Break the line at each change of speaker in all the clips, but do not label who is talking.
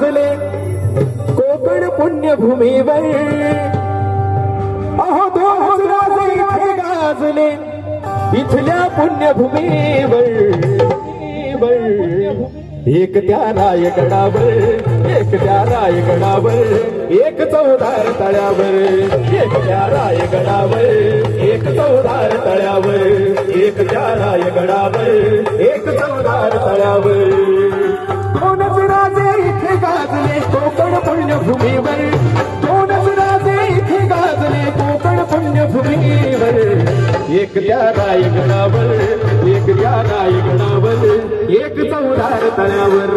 गाजले कोकण पुण्यभूमीवर, अहो दोन राजे इथे गाजले इथल्या पुण्यभूमीवर। एक त्या रायगडावर, एक त्या रायगडावर, एक चौदार तळ्यावर, एक त्या रायगडावर, एक चौदार तळ्यावर, एक त्या रायगडावर, एक चौदार तळ्यावर। दोनच राजे इथे गाजले कोकण पुण्यभूमीवर, दोनच राजे इथे गाजले कोकण पुण्यभूमीवर। एक त्या रायगडावर, एक त्या रायगडावर, एक चौदार तळ्यावर,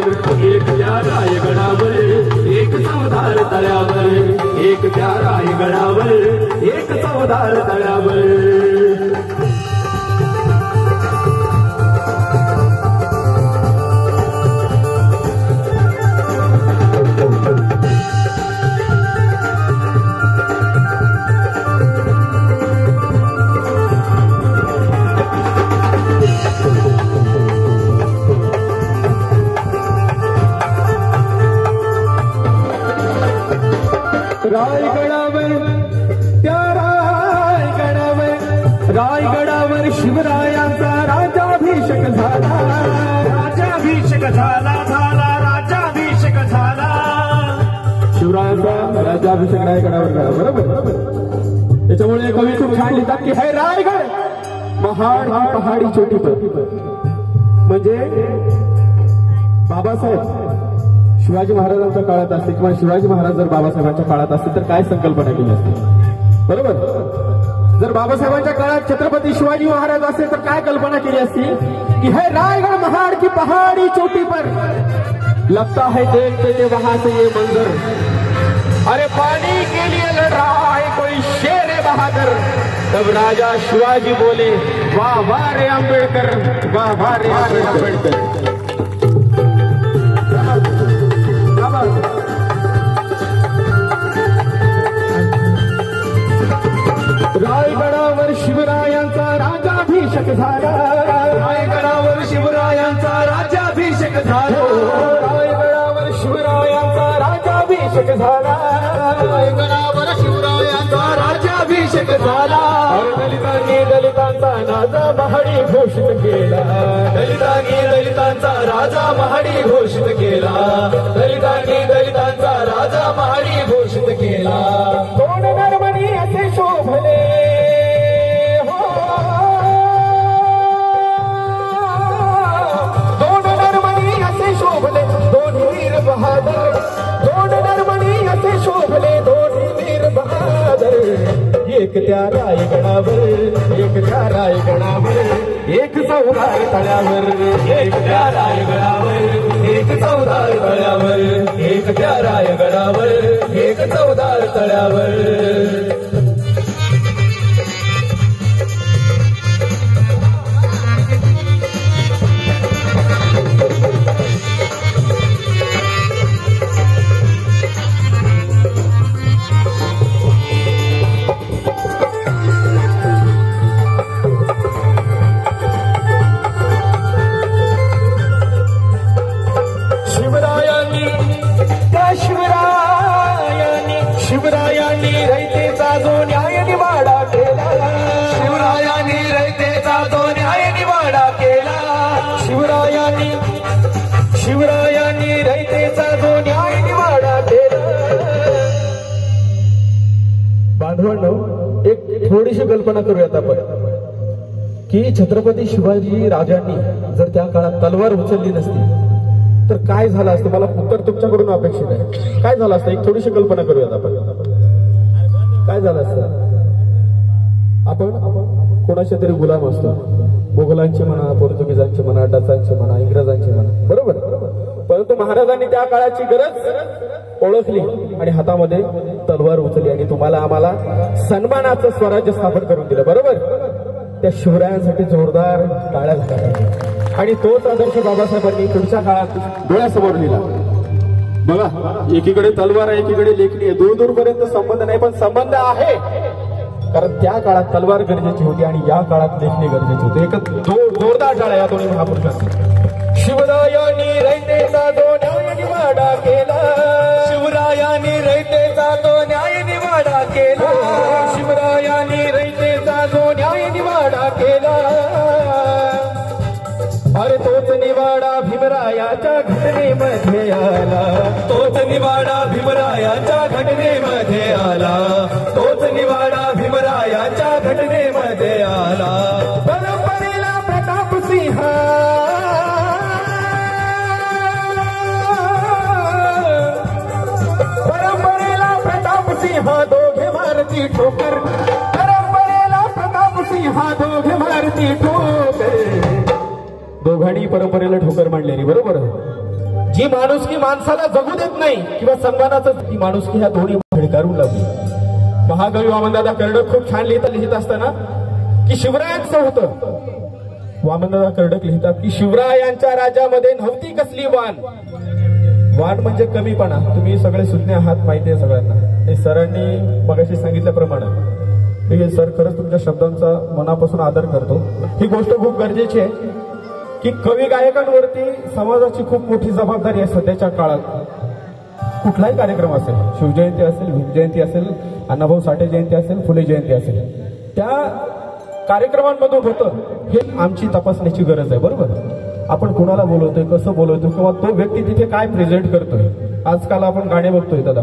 एक त्या रायगडावर, एक चौदार तळ्यावर, एक त्या रायगडावर, एक चौदार तळ्यावर। रायगडावर, त्या रायगडावर शिवरायांचा राज्याभिषेक झाला, राज्याभिषेक झाला, राज्याभिषेक झाला। शिवरायांचा राज्याभिषेक रायगडावर झाला, बरोबर। त्याच्यामुळे कवी खूप छान लिहितात की हे रायगड महाड पहाडी चोटी पर, म्हणजे बाबासाहेब शिवाजी महाराजांच्या काळात असते किंवा शिवाजी महाराज जर बाबासाहेबांच्या काळात असते तर काय संकल्पना केली असते, बरोबर। जर बाबासाहेबांच्या काळात छत्रपती शिवाजी महाराज असते तर काय कल्पना केली असती की है रायगढ़ महाड़ की पहाड़ी चोटी पर लगता है देखते थे वहां से ये मंजर, अरे पानी के लिए लड़ रहा है कोई शेर बहादुर। तब राजा शिवाजी बोले वाह वाह रे अम्बेडकर, वाह वाह रे अम्बेडकर। रायगडावर शिवरायांचा राज्याभिषेक झाला, रायगडावर शिवरायांचा राज्याभिषेक झाला, रायगडावर शिवरायांचा राज्याभिषेक झाला, रायगडावर शिवरायांचा राज्याभिषेक झाला। दलितांनी दलितांचा राजा महाडी घोषित केला, दलितांनी दलितांचा राजा महाडी घोषित केला, दलितांनी दलितांचा राजा महाडी घोषित केला। दोन नरमणी असे शोभले हो, दोन नरमणी असे शोभले दोन्ही वीर बहादर, दोन नरमणी असे शोभले दोन्ही वीर बहादर। एक त्या रायगडावर, एक त्या रायगडावर, एक चौदार तळ्यावर, एक त्या रायगडावर, एक चौदार तळ्यावर, एक त्या रायगडावर, एक चौदार तळ्यावर। शिवरायांनी रयतेचा जो न्याय निवाडा केला, शिवरायांनी रयतेचा जो न्याय निवाडा केला, शिवरायांनी रयतेचा जो न्याय निवाडा केला। बांधवांनो, एक थोडीशी कल्पना करूयात आपण की छत्रपती शिवाजी राजांनी जर त्या काळात तलवार उचलली नसती तर काय झालं असतं। मला उत्तर तुमच्याकडून अपेक्षित आहे, काय झालं असतं एक थोडीशी कल्पना करूयात आपण। काय झालं असतं, आपण कोणाच्या तरी गुलाम असतो, मोगलांचे म्हणा, पोर्तुगीजांचे म्हणा, डचांचे म्हणा, इंग्रजांचे म्हणा, बरोबर। परंतु महाराजांनी त्या काळाची गरज ओळखली आणि हातामध्ये तलवार उचलली आणि तुम्हाला आम्हाला सन्मानाचं स्वराज्य स्थापन करून दिलं, बरोबर। त्या शिवरायांसाठी जोरदार टाळ्या झाल्या आणि तोच आदर्श बाबासाहेबांनी पुढच्या काळात डोळ्यासमोर लिहिला। बघा, एकीकडे तलवार आहे, एकीकडे लेखणी आहे, दूर दूरपर्यंत संबंध नाही पण संबंध आहे, कारण त्या काळात तलवार गरजेची होती आणि या काळात लेखणी गरजेची होती। एक जोरदार टाळ्या या दोन्ही महापुरुषांनी। शिवरायांनी रयतेचा जो न्याय निवाडा केला, अरे तोच निवाडा भीमरायाच्या घटनेमध्ये आला,
तोच निवाडा भीमरायाच्या घटनेमध्ये आला, तोच निवाडा भीमरायाच्या घटनेमध्ये आला.
परंपरेला प्रताप सिंह, परंपरेला प्रताप सिंह दोघे मारती ठोकर, परंपरेला प्रताप सिंह दोघे मारती ठोकर. दोघांनी परंपरेला ठोकर मांडलेली, बरोबर. जी माणुसकी माणसाला जगू देत नाही किंवा सन्मानाचं, ती माणुसकी ह्या दोन्ही भडकारून लागली. महाकवी वामनदादा कर्डक खूप छान लिहित असताना की शिवरायांचं होतं. वामनदादा कर्डक लिहितात की शिवरायांच्या राज्यामध्ये नव्हती कसली वाण. वाण म्हणजे कमीपणा. तुम्ही सगळे सुज्ञ आहात, माहिती आहे सगळ्यांना. आणि सरांनी मगाशी सांगितल्याप्रमाणे सर खरंच तुमच्या शब्दांचा मनापासून आदर करतो. ही गोष्ट खूप गरजेची आहे की कवी गायकांवरती समाजाची खूप मोठी जबाबदारी आहे सध्याच्या काळात. कुठलाही कार्यक्रम असेल, शिवजयंती असेल, भीमजयंती असेल, अण्णाभाऊ साठे जयंती असेल, फुले जयंती असेल, त्या कार्यक्रमांमधून होतं हे आमची तपासण्याची गरज आहे, बरोबर. आपण कुणाला बोलवतोय, कसं बोलवतोय, किंवा तो व्यक्ती तिथे काय प्रेझेंट करतोय. आजकाल आपण गाणे बघतोय दादा,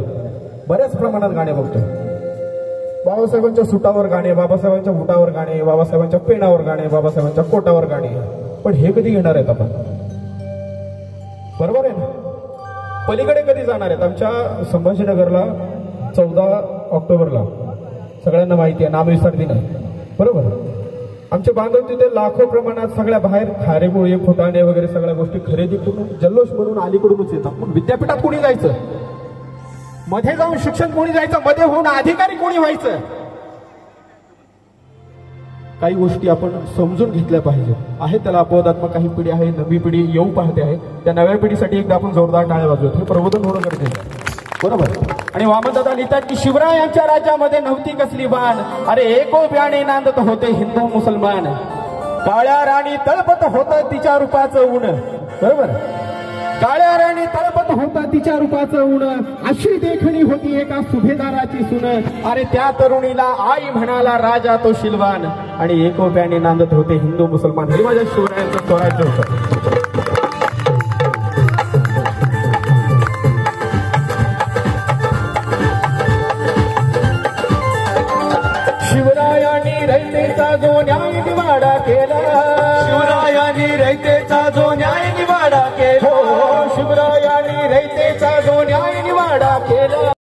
बऱ्याच प्रमाणात गाणे बघतोय. बाबासाहेबांच्या सुटावर गाणे, बाबासाहेबांच्या बुटावर गाणे, बाबासाहेबांच्या पेनावर गाणे, बाबासाहेबांच्या कोटावर गाणे. पण हे कधी घेणार आहेत आपण, बरोबर आहे ना. पलीकडे कधी जाणार आहेत. आमच्या संभाजीनगरला 14 ऑक्टोबरला सगळ्यांना माहिती आहे नामविस्तार दिन आहे, बरोबर. आमचे बांधव तिथे लाखो प्रमाणात सगळ्या बाहेर खारेपोळी, फुटाणे वगैरे सगळ्या गोष्टी खरेदी करून जल्लोष म्हणून अलीकडूनच येतात. मग विद्यापीठात कोणी जायचं, मध्ये जाऊन शिक्षण कोणी जायचं, मध्ये होऊन अधिकारी कोणी व्हायचं. काही गोष्टी आपण समजून घेतल्या पाहिजे. आहे त्याला अपवादात्मक काही पिढी आहे, नवी पिढी येऊ पाहते आहे. त्या नव्या पिढीसाठी एकदा आपण जोरदार टाळ्या वाजवतो. हे प्रबोधन होणं गरजेचं आहे, बरोबर. आणि वामनदादा लिहितात की शिवरायांच्या राज्यामध्ये नव्हती कसली वाण, अरे एकोप्याने नांदत होते हिंदू मुसलमान. काळ्या राणी तळपत होतं तिच्या रूपाचं ऊन, बरोबर. काळ्या राणी तळपत होतं तिच्या रूपाचं ऊन, अशी देखणी होती एका सुभेदाराची सून. अरे त्या तरुणीला आई म्हणाला राजा तो शिलवान, आणि एकोप्याने नांदत होते हिंदू मुसलमान. हे माझ्या शिवरायांचं स्वराज्य होतं. शिवरायांनी रयतेचा जो न्याय निवाडा केला,
शिवरायांनी रयतेचा जो न्याय